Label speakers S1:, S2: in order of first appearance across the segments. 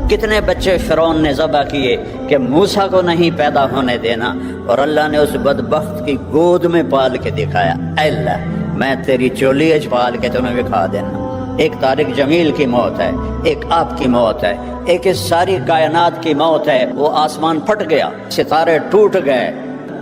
S1: کتنے بچے فرعون نے ذبح کیے کہ موسیٰ کو نہیں پیدا ہونے دینا، اور اللہ نے اس بدبخت کی گود میں پال کے دکھایا، اے اللہ میں تیری چولی اچ پال کے تمہیں دکھا دینا۔ ایک طارق جمیل کی موت ہے، ایک آپ کی موت ہے، ایک اس ساری کائنات کی موت ہے۔ وہ آسمان پھٹ گیا، ستارے ٹوٹ گئے،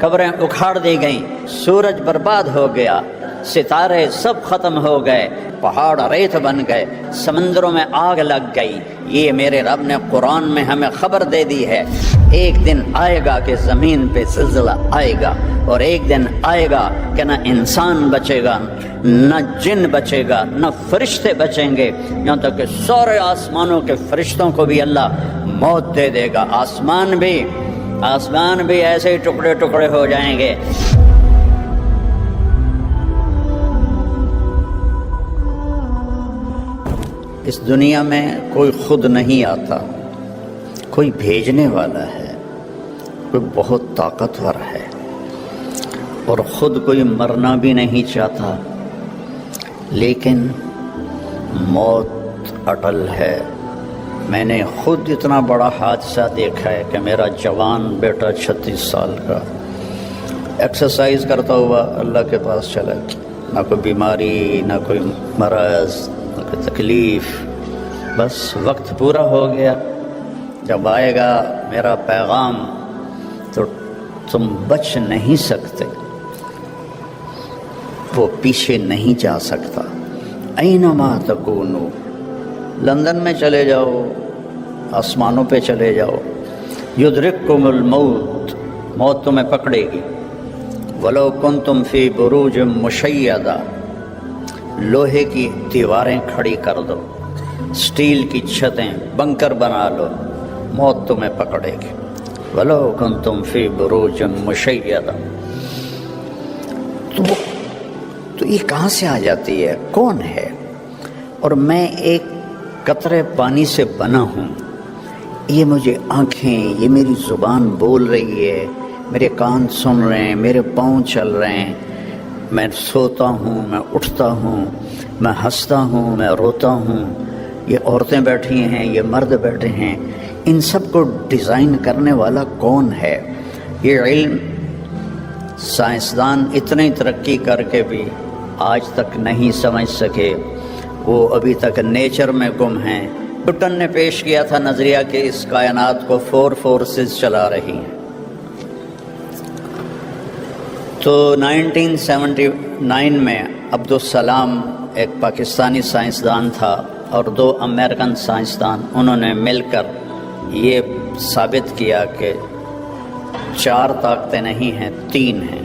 S1: قبریں اکھاڑ دی گئیں، سورج برباد ہو گیا، ستارے سب ختم ہو گئے، پہاڑ ریت بن گئے، سمندروں میں آگ لگ گئی۔ یہ میرے رب نے قرآن میں ہمیں خبر دے دی ہے، ایک دن آئے گا کہ زمین پہ زلزلہ آئے گا، اور ایک دن آئے گا کہ نہ انسان بچے گا، نہ جن بچے گا، نہ فرشتے بچیں گے، یہاں تک کہ سارے آسمانوں کے فرشتوں کو بھی اللہ موت دے دے گا۔ آسمان بھی ایسے ہی ٹکڑے ٹکڑے ہو جائیں گے۔ اس دنیا میں کوئی خود نہیں آتا، کوئی بھیجنے والا ہے، کوئی بہت طاقتور ہے، اور خود کوئی مرنا بھی نہیں چاہتا، لیکن موت اٹل ہے۔ میں نے خود اتنا بڑا حادثہ دیکھا ہے کہ میرا جوان بیٹا 36 سال کا ایکسرسائز کرتا ہوا اللہ کے پاس چلا گیا، نہ کوئی بیماری، نہ کوئی مرض، نہ کوئی تکلیف، بس وقت پورا ہو گیا۔ جب آئے گا میرا پیغام تو تم بچ نہیں سکتے، وہ پیچھے نہیں جا سکتا۔ اینما تکونو، لندن میں چلے جاؤ، آسمانوں پہ چلے جاؤ، یدرککم الموت، موت تمہیں پکڑے گی۔ ولو کنتم فی بروج مشیدہ، لوہے کی دیواریں کھڑی کر دو، سٹیل کی چھتیں، بنکر بنا لو، موت تمہیں پکڑے گی۔ ولو کنتم فی بروج مشیدہ، تو یہ کہاں سے آ جاتی ہے؟ کون ہے؟ اور میں ایک قطرے پانی سے بنا ہوں، یہ مجھے آنکھیں، یہ میری زبان بول رہی ہے، میرے کان سن رہے ہیں، میرے پاؤں چل رہے ہیں، میں سوتا ہوں، میں اٹھتا ہوں، میں ہنستا ہوں، میں روتا ہوں، یہ عورتیں بیٹھی ہیں، یہ مرد بیٹھے ہیں، ان سب کو ڈیزائن کرنے والا کون ہے؟ یہ علم سائنسدان اتنی ترقی کر کے بھی آج تک نہیں سمجھ سکے، وہ ابھی تک نیچر میں گم ہیں۔ نیوٹن نے پیش کیا تھا نظریہ کہ اس کائنات کو 4 فورسز چلا رہی ہیں، تو 1979 میں عبدالسلام ایک پاکستانی سائنسدان تھا اور 2 امریکن سائنسدان، انہوں نے مل کر یہ ثابت کیا کہ 4 طاقتیں نہیں ہیں، 3 ہیں۔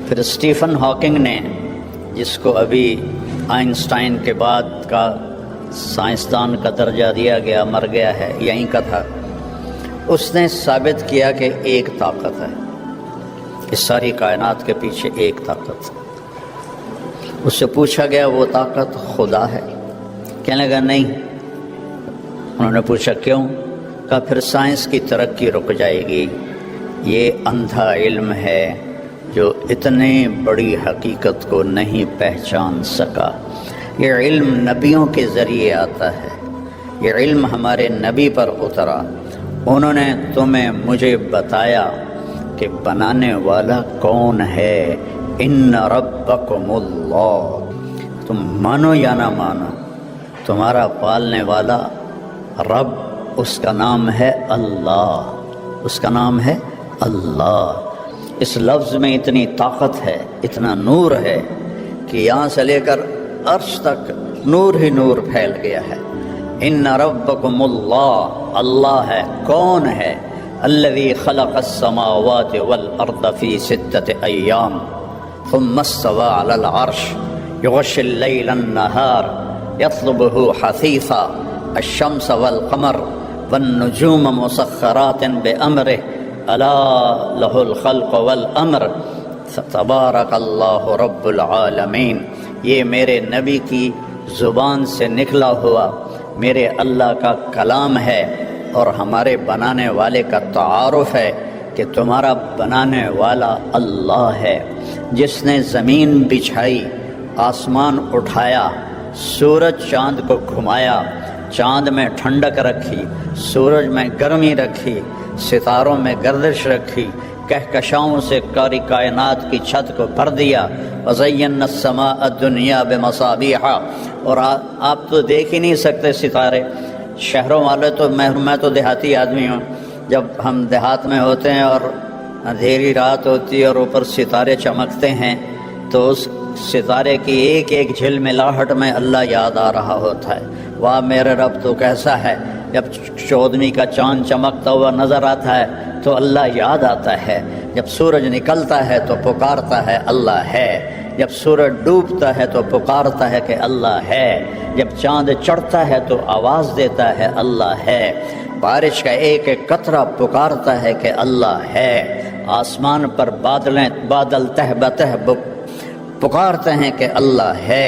S1: پھر اسٹیفن ہاکنگ نے، جس کو ابھی آئنسٹائن کے بعد کا سائنسدان کا درجہ دیا گیا، مر گیا ہے، یہیں کا تھا، اس نے ثابت کیا کہ ایک طاقت ہے، اس ساری کائنات کے پیچھے ایک طاقت ہے۔ اس سے پوچھا گیا وہ طاقت خدا ہے؟ کہنے لگا نہیں۔ انہوں نے پوچھا کیوں؟ کہا پھر سائنس کی ترقی رک جائے گی، یہ اندھا علم ہے جو اتنے بڑی حقیقت کو نہیں پہچان سکا۔ یہ علم نبیوں کے ذریعے آتا ہے، یہ علم ہمارے نبی پر اترا، انہوں نے تمہیں مجھے بتایا کہ بنانے والا کون ہے۔ ان ربکم اللہ، تم مانو یا نہ مانو، تمہارا پالنے والا رب، اس کا نام ہے اللہ، اس کا نام ہے اللہ۔ اس لفظ میں اتنی طاقت ہے، اتنا نور ہے کہ یہاں سے لے کر عرش تک نور ہی نور پھیل گیا ہے۔ ان ربکم اللہ، اللہ ہے، کون ہے؟ الذی خلق السماوات والارض فی 6 ایام ثم استوى علی العرش یغشی اللیل النہار یطلبہ حثیثا الشمس والقمر والنجوم مسخرات بأمرہ الا لہ الخلق والامر تبارک اللہ رب العالمین۔ یہ میرے نبی کی زبان سے نکلا ہوا میرے اللہ کا کلام ہے، اور ہمارے بنانے والے کا تعارف ہے کہ تمہارا بنانے والا اللہ ہے، جس نے زمین بچھائی، آسمان اٹھایا، سورج چاند کو گھمایا، چاند میں ٹھنڈک رکھی، سورج میں گرمی رکھی، ستاروں میں گردش رکھی، کہکشاؤں سے کاری کائنات کی چھت کو بھر دیا، وزینا السماء الدنیا بمصابیح، اور آپ تو دیکھ ہی نہیں سکتے ستارے، شہروں والے تو میں تو دیہاتی آدمی ہوں، جب ہم دیہات میں ہوتے ہیں اور اندھیری رات ہوتی ہے اور اوپر ستارے چمکتے ہیں تو اس ستارے کی ایک ایک جھلملاہٹ میں اللہ یاد آ رہا ہوتا ہے، واہ میرے رب تو کیسا ہے۔ جب 14ویں کا چاند چمکتا ہوا نظر آتا ہے تو اللہ یاد آتا ہے، جب سورج نکلتا ہے تو پکارتا ہے اللہ ہے، جب سورج ڈوبتا ہے تو پکارتا ہے کہ اللہ ہے، جب چاند چڑھتا ہے تو آواز دیتا ہے اللہ ہے، بارش کا ایک ایک قطرہ پکارتا ہے کہ اللہ ہے، آسمان پر بادل تہ بتہ پکارتے ہیں کہ اللہ ہے۔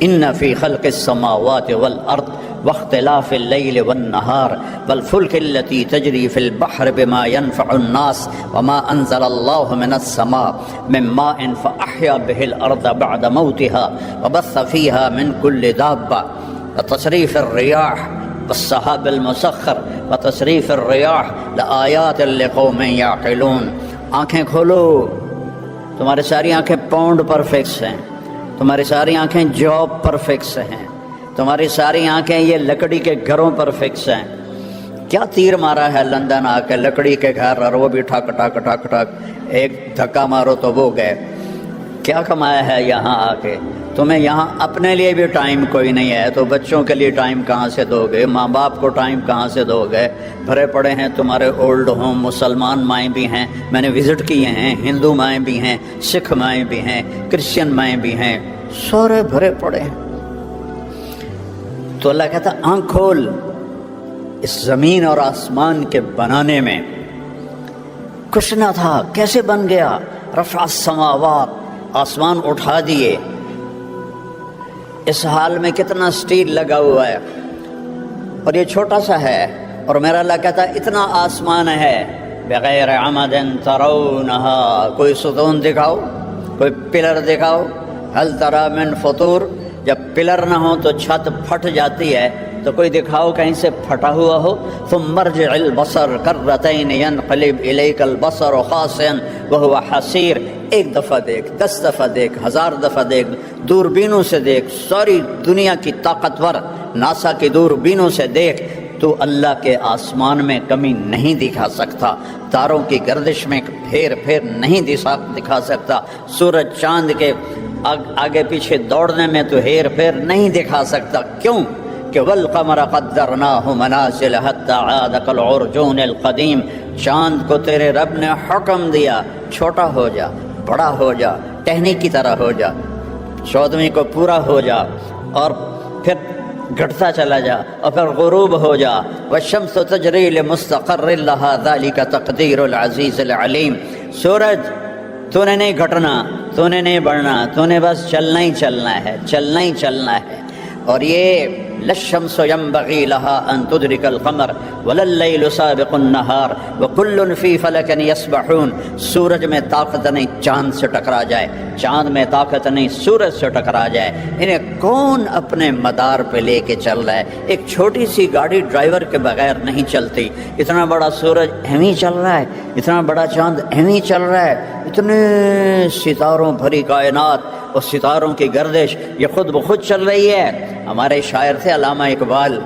S1: ان فی خلق السماوات والارض واختلاف اللیل والنہار والفلک التي تجری فی البحر بما ينفع الناس وما انزل اللہ من السماء من ماء فاحیا به الارض بعد موتها وبث فیها من کل دابہ وتصریف الریاح والسحاب المسخر وتصریف الریاح لآیات لقوم یعقلون۔ آنکھیں کھولو، تمہاری ساری آنکھیں پاؤنڈ پر فکس ہیں، تمہاری ساری آنکھیں جاب پر فکس ہیں، تمہاری ساری آنکھیں یہ لکڑی کے گھروں پر فکس ہیں۔ کیا تیر مارا ہے لندن آ کے لکڑی کے گھر، اور وہ بھی ٹھک ٹھک ٹھک ٹھک، ایک دھکا مارو تو وہ گئے۔ کیا کمایا ہے یہاں آ کے؟ تمہیں یہاں اپنے لیے بھی ٹائم کوئی نہیں ہے تو بچوں کے لیے ٹائم کہاں سے دو گے؟ ماں باپ کو ٹائم کہاں سے دو گے؟ بھرے پڑے ہیں تمہارے اولڈ ہوم، مسلمان مائیں بھی ہیں، میں نے وزٹ کیے ہیں، ہندو مائیں بھی ہیں، سکھ مائیں بھی ہیں، کرسچن مائیں بھی ہیں، سارے بھرے پڑے ہیں۔ تو اللہ کہتا آنکھ کھول، اس زمین اور آسمان کے بنانے میں کچھ نہ تھا، کیسے بن گیا؟ رفع السماوات، آسمان اٹھا دیے، اس حال میں کتنا سٹیل لگا ہوا ہے اور یہ چھوٹا سا ہے، اور میرا اللہ کہتا ہے اتنا آسمان ہے، بغیر عمد ترونہا، کوئی ستون دکھاؤ، کوئی پلر دکھاؤ، ہل تری من فطور، جب پلر نہ ہو تو چھت پھٹ جاتی ہے، تو کوئی دکھاؤ کہیں سے پھٹا ہوا ہو۔ ثم ارجع البصر کرتین ینقلب الیک البصر خاسئا وهو حسیر، ایک دفعہ دیکھ، 10 دفعہ دیکھ، 1000 دفعہ دیکھ، دوربینوں سے دیکھ، ساری دنیا کی طاقتور ناسا کی دوربینوں سے دیکھ، تو اللہ کے آسمان میں کمی نہیں دکھا سکتا، تاروں کی گردش میں پھیر پھیر نہیں دکھا سکتا، سورج چاند کے آگے پیچھے دوڑنے میں تو ہیر پھیر نہیں دکھا سکتا۔ کیوں کہ والقمر قدرناہ منازل حتی عاد کالعرجون القدیم، چاند کو تیرے رب نے حکم دیا چھوٹا ہو جا، بڑا ہو جا، ٹہنی کی طرح ہو جا، 14ویں کو پورا ہو جا، اور پھر گھٹتا چلا جا، اور پھر غروب ہو جا۔ والشمس تجری لمستقر لها ذلك تقدیر العزیز العلیم، سورج تو نے نہیں گھٹنا، تو نے نہیں بڑھنا، تو نے بس چلنا ہی چلنا ہے، چلنا ہی چلنا ہے۔ اور یہ للشمس ينبغي لها ان تدرك القمر ولا الليل سابق النهار وكل في فلك يسبحون، سورج میں طاقت نہیں چاند سے ٹکرا جائے، چاند میں طاقت نہیں سورج سے ٹکرا جائے، انہیں کون اپنے مدار پہ لے کے چل رہا ہے؟ ایک چھوٹی سی گاڑی ڈرائیور کے بغیر نہیں چلتی، اتنا بڑا سورج ایویں چل رہا ہے، اتنا بڑا چاند ایویں چل رہا ہے، اتنے ستاروں بھری کائنات اور ستاروں کی گردش یہ خود بخود چل رہی ہے۔ ہمارے شاعر تھے علامہ اقبال،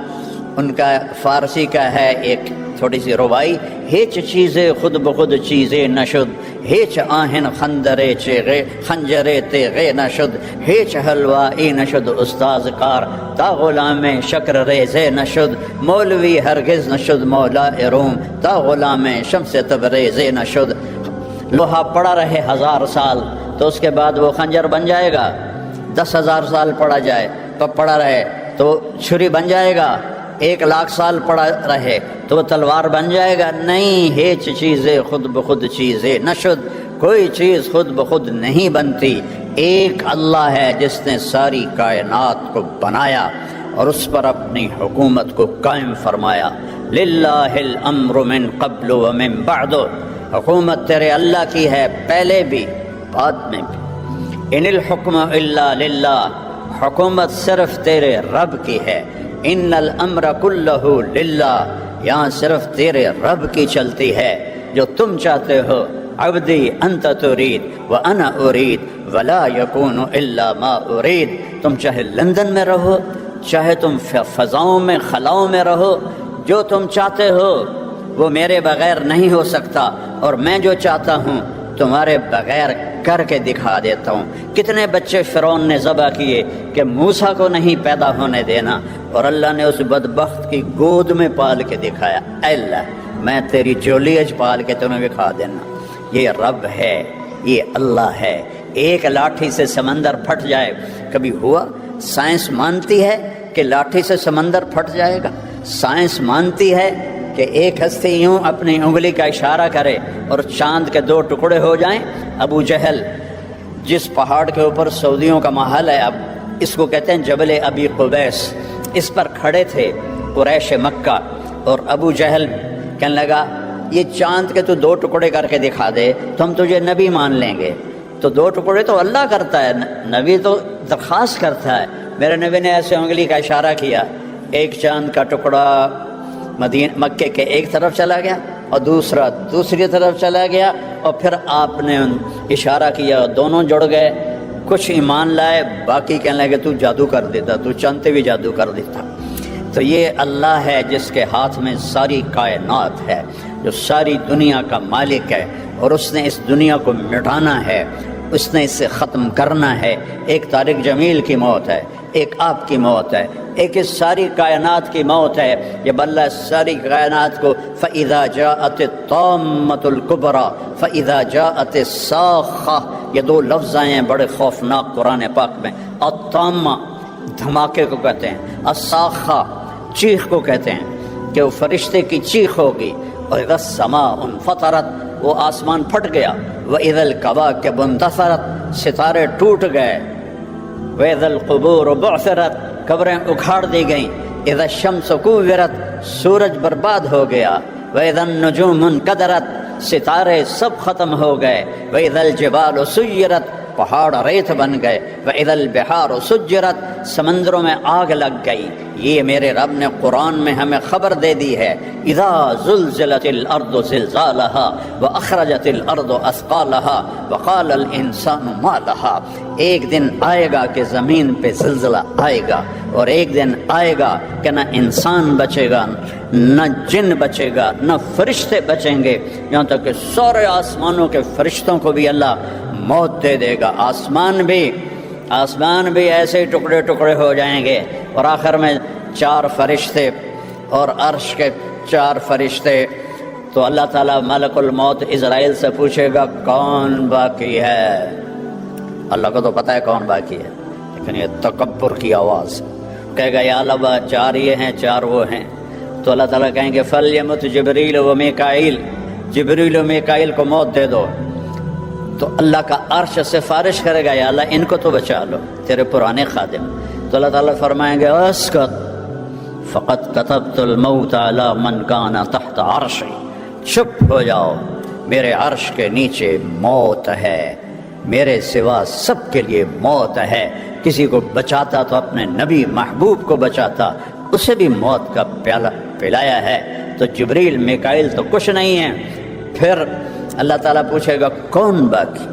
S1: ان کا فارسی کا ہے ایک تھوڑی سی ربائی، ہیچ چیزیں خود بخود چیزیں نشد، ہیچ آہن خندرے چیغے خنجرے تیغے نشد، ہیچ حلوائی نشد استاذ کار، تا غلام شکر ریزے نشد، مولوی ہرگز نشد مولا روم، تا غلام شمس تبریزے نشد۔ لوہا پڑا رہے 1000 سال تو اس کے بعد وہ خنجر بن جائے گا، 10,000 سال پڑا جائے تو پڑا رہے تو چھری بن جائے گا، 1,00,000 سال پڑا رہے تو وہ تلوار بن جائے گا؟ نہیں، ہیچ چیزیں خود بخود چیزیں نشد، کوئی چیز خود بخود نہیں بنتی، ایک اللہ ہے جس نے ساری کائنات کو بنایا اور اس پر اپنی حکومت کو قائم فرمایا۔ للہ الامر من قبل ومن بعد، حکومت تیرے اللہ کی ہے، پہلے بھی بعد میں بھی۔ ان الحکم الا للہ، حکومت صرف تیرے رب کی ہے۔ ان الامر کلہ للہ، یہاں صرف تیرے رب کی چلتی ہے، جو تم چاہتے ہو عبدی انت ترید وانا ارید ولا یکون الا ما ارید، تم چاہے لندن میں رہو، چاہے تم فضاؤں میں خلاؤں میں رہو، جو تم چاہتے ہو وہ میرے بغیر نہیں ہو سکتا، اور میں جو چاہتا ہوں تمہارے بغیر کر کے دکھا دیتا ہوں۔ کتنے بچے فرعون نے ذبح کیے کہ موسیٰ کو نہیں پیدا ہونے دینا، اور اللہ نے اس بدبخت کی گود میں پال کے دکھایا، اے اللہ میں تیری جولیج پال کے تمہیں دکھا دینا۔ یہ رب ہے، یہ اللہ ہے۔ ایک لاٹھی سے سمندر پھٹ جائے، کبھی ہوا؟ سائنس مانتی ہے کہ لاٹھی سے سمندر پھٹ جائے گا؟ سائنس مانتی ہے کہ ایک ہستی یوں اپنی انگلی کا اشارہ کرے اور چاند کے 2 ٹکڑے ہو جائیں؟ ابو جہل جس پہاڑ کے اوپر سعودیوں کا محل ہے، اب اس کو کہتے ہیں جبل ابی قبیس، اس پر کھڑے تھے قریش مکہ، اور ابو جہل کہنے لگا یہ چاند کے تو 2 ٹکڑے کر کے دکھا دے تو ہم تجھے نبی مان لیں گے۔ تو 2 ٹکڑے تو اللہ کرتا ہے، نبی تو درخواست کرتا ہے۔ میرے نبی نے ایسے انگلی کا اشارہ کیا، ایک چاند کا ٹکڑا مکے کے ایک طرف چلا گیا اور دوسرا دوسری طرف چلا گیا، اور پھر آپ نے اشارہ کیا، دونوں جڑ گئے۔ کچھ ایمان لائے، باقی کہنے لگے تو جادو کر دیتا، تو چاندتے بھی جادو کر دیتا۔ تو یہ اللہ ہے جس کے ہاتھ میں ساری کائنات ہے، جو ساری دنیا کا مالک ہے، اور اس نے اس دنیا کو مٹانا ہے، اس نے اسے ختم کرنا ہے۔ ایک طارق جمیل کی موت ہے، ایک آپ کی موت ہے، ایک اس ساری کائنات کی موت ہے۔ جب اللہ ساری کائنات کو فَإِذَا جَاءَتِ الطَّامَّةُ الْكُبْرَى فَإِذَا جَاءَتِ الصَّاخَّةُ، یہ 2 لفظ آئے ہیں بڑے خوفناک قرآن پاک میں۔ الطامہ دھماکے کو کہتے ہیں، الصاخہ چیخ کو کہتے ہیں، کہ وہ فرشتے کی چیخ ہوگی۔ وَإِذَا السَّمَاءُ انفطرت، وہ آسمان پھٹ گیا۔ وَإِذَا الْكَوَاكِبُ انتثرت، ستارے ٹوٹ گئے۔ وَإِذَا الْقُبُورُ بُعْثِرَتْ، قبریں اکھاڑ دی گئیں۔ اذا الشمس کوورت، سورج برباد ہو گیا۔ وَإِذَا النُّجُومُ انْقَدَرَتْ، ستارے سب ختم ہو گئے۔ وَإِذَا الْجِبَالُ سُيِّرَتْ، پہاڑ ریت بن گئے۔ وَإِذَا الْبِحَارُ سُجِّرَتْ، سمندروں میں آگ لگ گئی۔ یہ میرے رب نے قرآن میں ہمیں خبر دے دی ہے، اذا زلزلت الارض زلزالها واخرجت الارض اثقالها وقال الانسان ما لها، ایک دن آئے گا کہ زمین پہ زلزلہ آئے گا، اور ایک دن آئے گا کہ نہ انسان بچے گا، نہ جن بچے گا، نہ فرشتے بچیں گے، یہاں تک کہ سارے آسمانوں کے فرشتوں کو بھی اللہ موت دے دے گا۔ آسمان بھی ایسے ٹکڑے ٹکڑے ہو جائیں گے، اور آخر میں 4 فرشتے اور عرش کے 4 فرشتے۔ تو اللہ تعالیٰ ملک الموت اسرائیل سے پوچھے گا کون باقی ہے؟ اللہ کو تو پتہ ہے کون باقی ہے، لیکن یہ تکبر کی آواز کہے گا یا اللہ 4 یہ ہیں 4 وہ ہیں۔ تو اللہ تعالیٰ کہیں گے فَلْيَمُتْ جِبْرِيلُ وَمِيكَائِيلُ، جبریل و میکائیل کو موت دے دو۔ تو اللہ کا عرش سفارش کرے گا یا اللہ ان کو تو بچا لو، تیرے پرانے خادم۔ تو اللہ تعالیٰ فرمائیں گے اسکت فقط كتبت الموت على من كان تحت عرشی، چپ ہو جاؤ، میرے عرش کے نیچے موت ہے، میرے سوا سب کے لیے موت ہے۔ کسی کو بچاتا تو اپنے نبی محبوب کو بچاتا، اسے بھی موت کا پیالہ پلایا ہے۔ تو جبریل میکائیل تو کچھ نہیں ہے۔ پھر اللہ تعالیٰ پوچھے گا کون باقی؟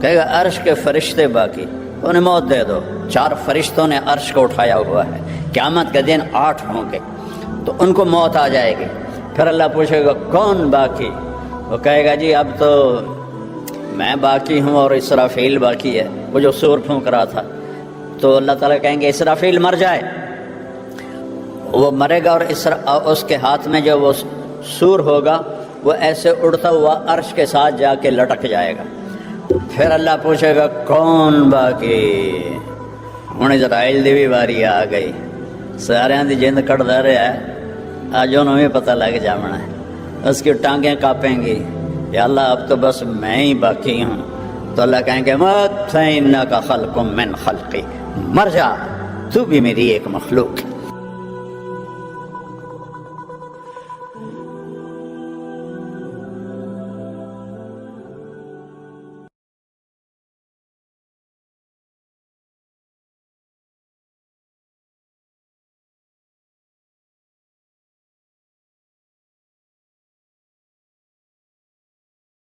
S1: کہے گا عرش کے فرشتے باقی، انہیں موت دے دو۔ 4 فرشتوں نے عرش کو اٹھایا ہوا ہے، قیامت کے دن 8 ہوں گے، تو ان کو موت آ جائے گی۔ پھر اللہ پوچھے گا کون باقی؟ وہ کہے گا جی اب تو میں باقی ہوں اور اسرافیل باقی ہے، وہ جو سور پھونک رہا تھا۔ تو اللہ تعالیٰ کہیں گے اسرافیل مر جائے، وہ مرے گا، اور اس کے ہاتھ میں جو وہ سور ہوگا وہ ایسے اڑتا ہوا عرش کے ساتھ جا کے لٹک جائے گا۔ پھر اللہ پوچھے گا کون باقی؟ ہوں اسرائیل دی بھی باری آ گئی، سارے دی جند کٹدا رہا ہے، آج انہوں بھی پتہ لگ جانا ہے، اس کی ٹانگیں کانپیں گی، یا اللہ اب تو بس میں ہی باقی ہوں۔ تو اللہ کہیں گے مت فإنک خلق من خلقی، مر جا، تو بھی میری ایک مخلوق ہے۔